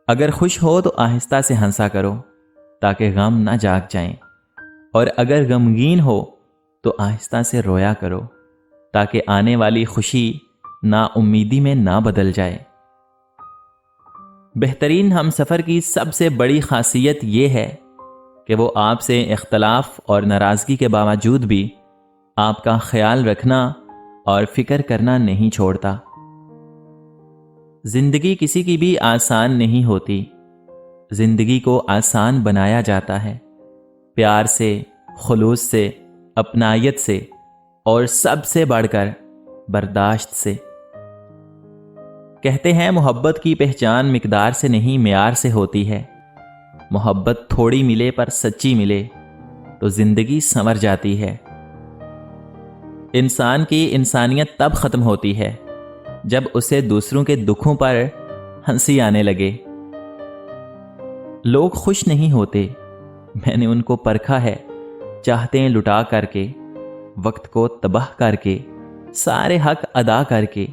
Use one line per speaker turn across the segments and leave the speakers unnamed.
اگر خوش ہو تو آہستہ سے ہنسا کرو تاکہ غم نہ جاگ جائیں، اور اگر غمگین ہو تو آہستہ سے رویا کرو تاکہ آنے والی خوشی نا امیدی میں نہ بدل جائے۔ بہترین ہم سفر کی سب سے بڑی خاصیت یہ ہے کہ وہ آپ سے اختلاف اور ناراضگی کے باوجود بھی آپ کا خیال رکھنا اور فکر کرنا نہیں چھوڑتا۔ زندگی کسی کی بھی آسان نہیں ہوتی، زندگی کو آسان بنایا جاتا ہے پیار سے، خلوص سے، اپنائیت سے، اور سب سے بڑھ کر برداشت سے۔ کہتے ہیں محبت کی پہچان مقدار سے نہیں معیار سے ہوتی ہے۔ محبت تھوڑی ملے پر سچی ملے تو زندگی سنور جاتی ہے۔ انسان کی انسانیت تب ختم ہوتی ہے جب اسے دوسروں کے دکھوں پر ہنسی آنے لگے۔ لوگ خوش نہیں ہوتے، میں نے ان کو پرکھا ہے، چاہتے ہیں لٹا کر کے، وقت کو تباہ کر کے، سارے حق ادا کر کے،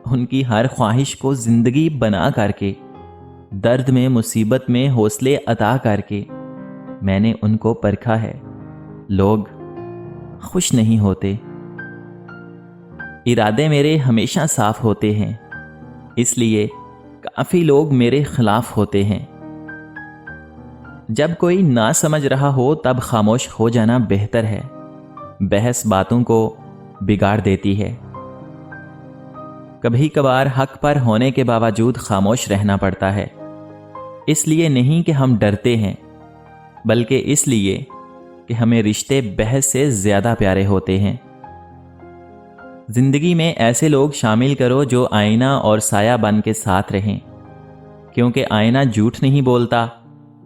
ان کی ہر خواہش کو زندگی بنا کر کے، درد میں مصیبت میں حوصلے عطا کر کے، میں نے ان کو پرکھا ہے۔ لوگ خوش نہیں ہوتے۔ ارادے میرے ہمیشہ صاف ہوتے ہیں، اس لیے کافی لوگ میرے خلاف ہوتے ہیں۔ جب کوئی نہ سمجھ رہا ہو تب خاموش ہو جانا بہتر ہے، بحث باتوں کو بگاڑ دیتی ہے۔ کبھی کبھار حق پر ہونے کے باوجود خاموش رہنا پڑتا ہے، اس لیے نہیں کہ ہم ڈرتے ہیں، بلکہ اس لیے کہ ہمیں رشتے بحث سے زیادہ پیارے ہوتے ہیں۔ زندگی میں ایسے لوگ شامل کرو جو آئینہ اور سایہ بن کے ساتھ رہیں، کیونکہ آئینہ جھوٹ نہیں بولتا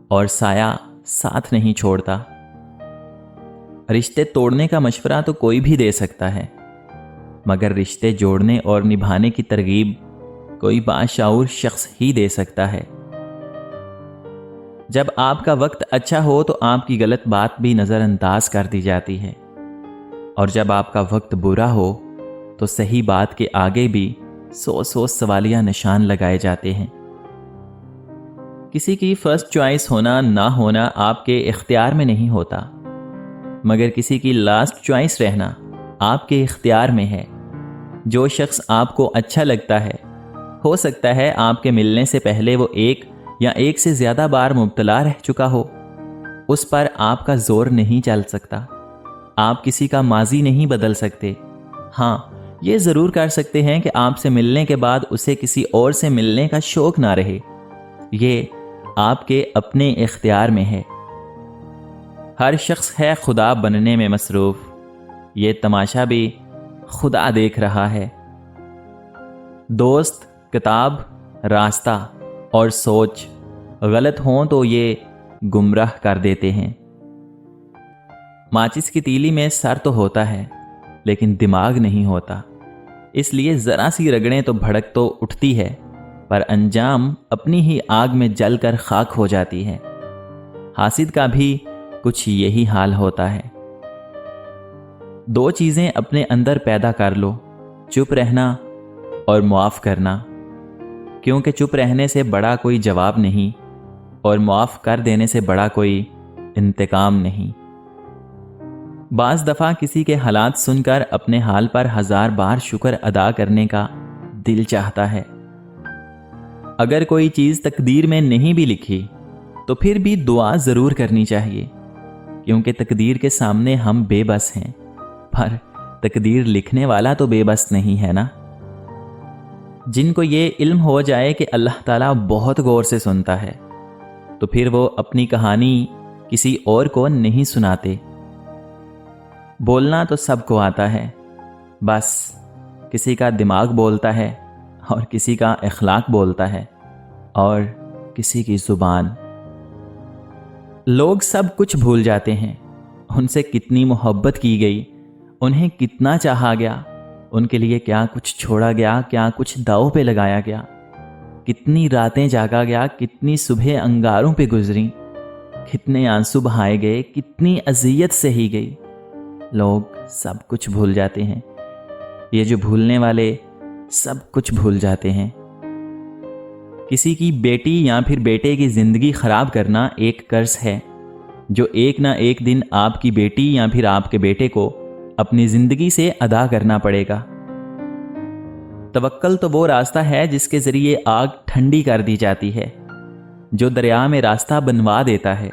اور سایہ ساتھ نہیں چھوڑتا۔ رشتے توڑنے کا مشورہ تو کوئی بھی دے سکتا ہے، مگر رشتے جوڑنے اور نبھانے کی ترغیب کوئی باشعور شخص ہی دے سکتا ہے۔ جب آپ کا وقت اچھا ہو تو آپ کی غلط بات بھی نظر انداز کر دی جاتی ہے، اور جب آپ کا وقت برا ہو تو صحیح بات کے آگے بھی 100 سوالیہ نشان لگائے جاتے ہیں۔ کسی کی فرسٹ چوائس ہونا نہ ہونا آپ کے اختیار میں نہیں ہوتا، مگر کسی کی لاسٹ چوائس رہنا آپ کے اختیار میں ہے۔ جو شخص آپ کو اچھا لگتا ہے، ہو سکتا ہے آپ کے ملنے سے پہلے وہ ایک یا ایک سے زیادہ بار مبتلا رہ چکا ہو، اس پر آپ کا زور نہیں چل سکتا۔ آپ کسی کا ماضی نہیں بدل سکتے، ہاں یہ ضرور کر سکتے ہیں کہ آپ سے ملنے کے بعد اسے کسی اور سے ملنے کا شوق نہ رہے، یہ آپ کے اپنے اختیار میں ہے۔ ہر شخص ہے خدا بننے میں مصروف، یہ تماشا بھی خدا دیکھ رہا ہے۔ دوست، کتاب، راستہ اور سوچ غلط ہوں تو یہ گمراہ کر دیتے ہیں۔ ماچس کی تیلی میں سر تو ہوتا ہے لیکن دماغ نہیں ہوتا، اس لیے ذرا سی رگڑیں تو بھڑک تو اٹھتی ہے، پر انجام اپنی ہی آگ میں جل کر خاک ہو جاتی ہے۔ حاسد کا بھی کچھ یہی حال ہوتا ہے۔ دو چیزیں اپنے اندر پیدا کر لو، چپ رہنا اور معاف کرنا، کیونکہ چپ رہنے سے بڑا کوئی جواب نہیں اور معاف کر دینے سے بڑا کوئی انتقام نہیں۔ بعض دفعہ کسی کے حالات سن کر اپنے حال پر 1000 بار شکر ادا کرنے کا دل چاہتا ہے۔ اگر کوئی چیز تقدیر میں نہیں بھی لکھی تو پھر بھی دعا ضرور کرنی چاہیے، کیونکہ تقدیر کے سامنے ہم بے بس ہیں، پر تقدیر لکھنے والا تو بے بس نہیں ہے نا۔ جن کو یہ علم ہو جائے کہ اللہ تعالیٰ بہت غور سے سنتا ہے، تو پھر وہ اپنی کہانی کسی اور کو نہیں سناتے۔ بولنا تو سب کو آتا ہے، بس کسی کا دماغ بولتا ہے اور کسی کا اخلاق بولتا ہے اور کسی کی زبان۔ لوگ سب کچھ بھول جاتے ہیں، ان سے کتنی محبت کی گئی، انہیں کتنا چاہا گیا، ان کے لیے کیا کچھ چھوڑا گیا، کیا کچھ داؤ پہ لگایا گیا، کتنی راتیں جاگا گیا، کتنی صبح انگاروں پہ گزری، کتنے آنسو بہائے گئے، کتنی اذیت سہی گئی۔ لوگ سب کچھ بھول جاتے ہیں، یہ جو بھولنے والے سب کچھ بھول جاتے ہیں۔ کسی کی بیٹی یا پھر بیٹے کی زندگی خراب کرنا ایک قرض ہے جو ایک نہ ایک دن آپ کی بیٹی یا پھر آپ کے بیٹے کو اپنی زندگی سے ادا کرنا پڑے گا۔ توکل تو وہ راستہ ہے جس کے ذریعے آگ ٹھنڈی کر دی جاتی ہے، جو دریا میں راستہ بنوا دیتا ہے،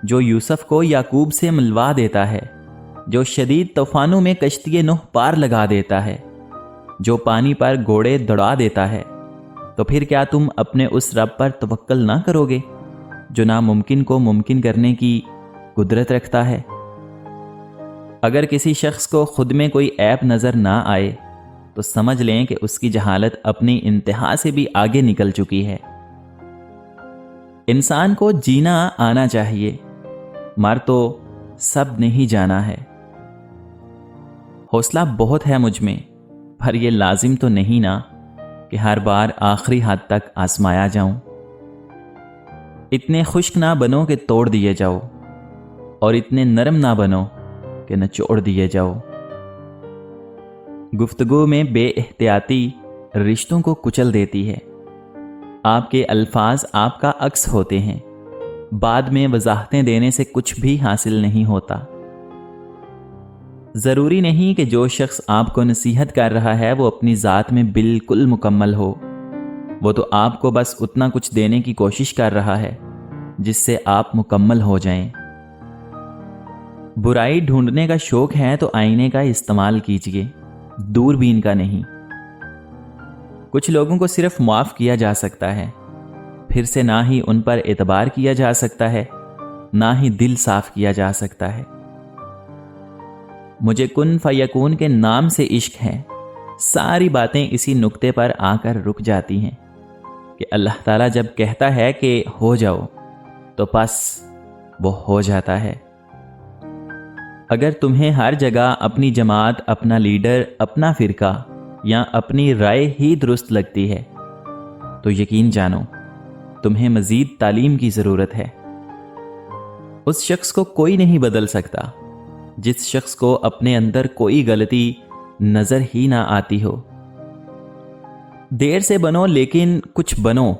جو یوسف کو یعقوب سے ملوا دیتا ہے، جو شدید طوفانوں میں کشتی نوح پار لگا دیتا ہے، جو پانی پر گھوڑے دوڑا دیتا ہے۔ تو پھر کیا تم اپنے اس رب پر توکل نہ کرو گے جو ناممکن کو ممکن کرنے کی قدرت رکھتا ہے؟ اگر کسی شخص کو خود میں کوئی عیب نظر نہ آئے تو سمجھ لیں کہ اس کی جہالت اپنی انتہا سے بھی آگے نکل چکی ہے۔ انسان کو جینا آنا چاہیے، مر تو سب نے ہی جانا ہے۔ حوصلہ بہت ہے مجھ میں، پر یہ لازم تو نہیں نا کہ ہر بار آخری حد تک آزمایا جاؤں۔ اتنے خشک نہ بنو کہ توڑ دیے جاؤ، اور اتنے نرم نہ بنو کہ نچوڑ دیے جاؤ۔ گفتگو میں بے احتیاطی رشتوں کو کچل دیتی ہے۔ آپ کے الفاظ آپ کا عکس ہوتے ہیں، بعد میں وضاحتیں دینے سے کچھ بھی حاصل نہیں ہوتا۔ ضروری نہیں کہ جو شخص آپ کو نصیحت کر رہا ہے وہ اپنی ذات میں بالکل مکمل ہو، وہ تو آپ کو بس اتنا کچھ دینے کی کوشش کر رہا ہے جس سے آپ مکمل ہو جائیں۔ برائی ڈھونڈنے کا شوق ہے تو آئینے کا استعمال کیجیے، دوربین کا نہیں۔ کچھ لوگوں کو صرف معاف کیا جا سکتا ہے، پھر سے نہ ہی ان پر اعتبار کیا جا سکتا ہے، نہ ہی دل صاف کیا جا سکتا ہے۔ مجھے کن فیکون کے نام سے عشق ہے، ساری باتیں اسی نقطے پر آ کر رک جاتی ہیں کہ اللہ تعالیٰ جب کہتا ہے کہ ہو جاؤ تو بس وہ ہو جاتا ہے۔ اگر تمہیں ہر جگہ اپنی جماعت، اپنا لیڈر، اپنا فرقہ یا اپنی رائے ہی درست لگتی ہے تو یقین جانو تمہیں مزید تعلیم کی ضرورت ہے۔ اس شخص کو کوئی نہیں بدل سکتا جس شخص کو اپنے اندر کوئی غلطی نظر ہی نہ آتی ہو۔ دیر سے بنو لیکن کچھ بنو،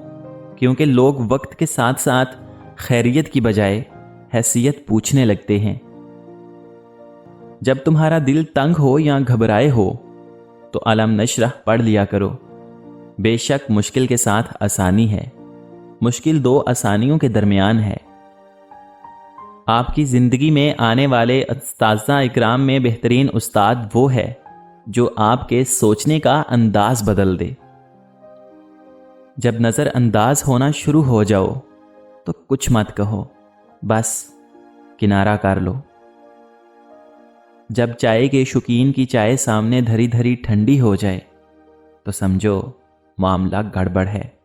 کیونکہ لوگ وقت کے ساتھ ساتھ خیریت کی بجائے حیثیت پوچھنے لگتے ہیں۔ جب تمہارا دل تنگ ہو یا گھبرائے ہو تو علم نشرح پڑھ لیا کرو۔ بے شک مشکل کے ساتھ آسانی ہے، مشکل دو آسانیوں کے درمیان ہے۔ آپ کی زندگی میں آنے والے اساتذہ اکرام میں بہترین استاد وہ ہے جو آپ کے سوچنے کا انداز بدل دے۔ جب نظر انداز ہونا شروع ہو جاؤ تو کچھ مت کہو، بس کنارہ کر لو۔ جب چائے کے شوقین کی چائے سامنے دھری دھری ٹھنڈی ہو جائے تو سمجھو معاملہ گڑبڑ ہے۔